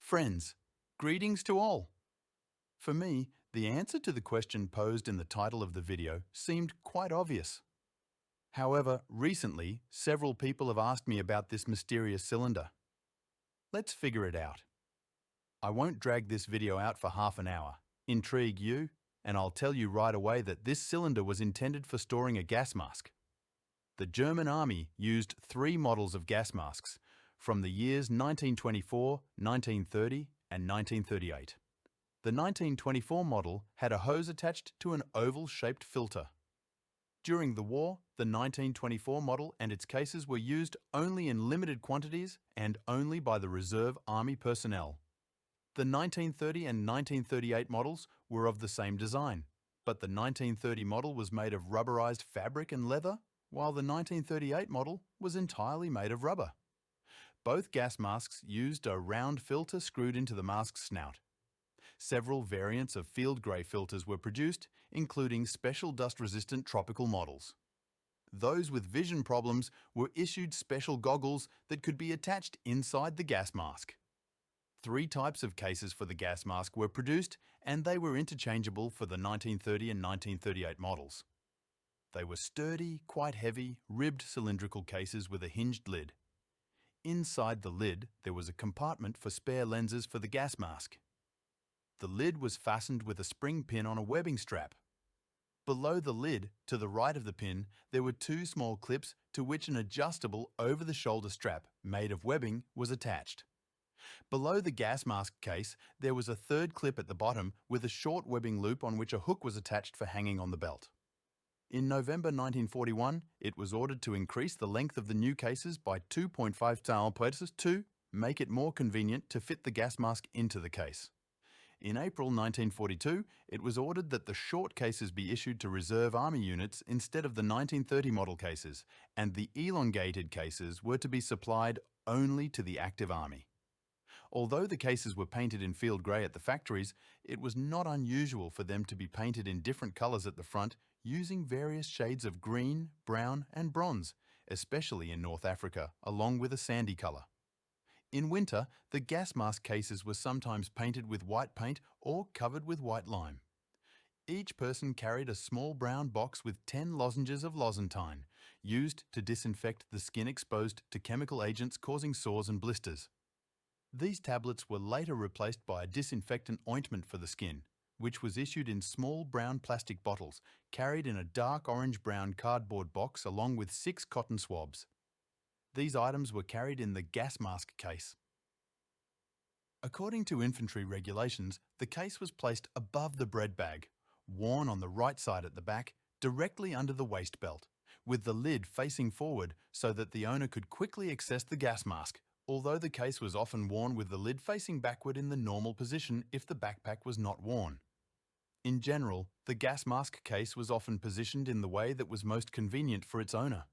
Friends, greetings to all. For me, the answer to the question posed in the title of the video seemed quite obvious. However, recently, several people have asked me about this mysterious cylinder. Let's figure it out. I won't drag this video out for half an hour, intrigue you, and I'll tell you right away that this cylinder was intended for storing a gas mask. The German army used 3 models of gas masks from the years 1924, 1930 and 1938. The 1924 model had a hose attached to an oval-shaped filter. During the war, the 1924 model and its cases were used only in limited quantities and only by the reserve army personnel. The 1930 and 1938 models were of the same design, but the 1930 model was made of rubberized fabric and leather, while the 1938 model was entirely made of rubber. Both gas masks used a round filter screwed into the mask's snout. Several variants of field grey filters were produced, including special dust-resistant tropical models. Those with vision problems were issued special goggles that could be attached inside the gas mask. 3 types of cases for the gas mask were produced, and they were interchangeable for the 1930 and 1938 models. They were sturdy, quite heavy, ribbed cylindrical cases with a hinged lid. Inside the lid, there was a compartment for spare lenses for the gas mask. The lid was fastened with a spring pin on a webbing strap. Below the lid, to the right of the pin, there were 2 small clips to which an adjustable over-the-shoulder strap made of webbing was attached. Below the gas mask case, there was a 3rd clip at the bottom with a short webbing loop on which a hook was attached for hanging on the belt. In November 1941, it was ordered to increase the length of the new cases by 2.5 cm to make it more convenient to fit the gas mask into the case. In April 1942, it was ordered that the short cases be issued to reserve army units instead of the 1930 model cases, and the elongated cases were to be supplied only to the active army. Although the cases were painted in field grey at the factories, it was not unusual for them to be painted in different colours at the front using various shades of green, brown and bronze, especially in North Africa, along with a sandy colour. In winter, the gas mask cases were sometimes painted with white paint or covered with white lime. Each person carried a small brown box with 10 lozenges of Lozentine, used to disinfect the skin exposed to chemical agents causing sores and blisters. These tablets were later replaced by a disinfectant ointment for the skin, which was issued in small brown plastic bottles, carried in a dark orange-brown cardboard box along with 6 cotton swabs. These items were carried in the gas mask case. According to infantry regulations, the case was placed above the bread bag, worn on the right side at the back, directly under the waist belt, with the lid facing forward so that the owner could quickly access the gas mask, although the case was often worn with the lid facing backward in the normal position if the backpack was not worn. In general, the gas mask case was often positioned in the way that was most convenient for its owner.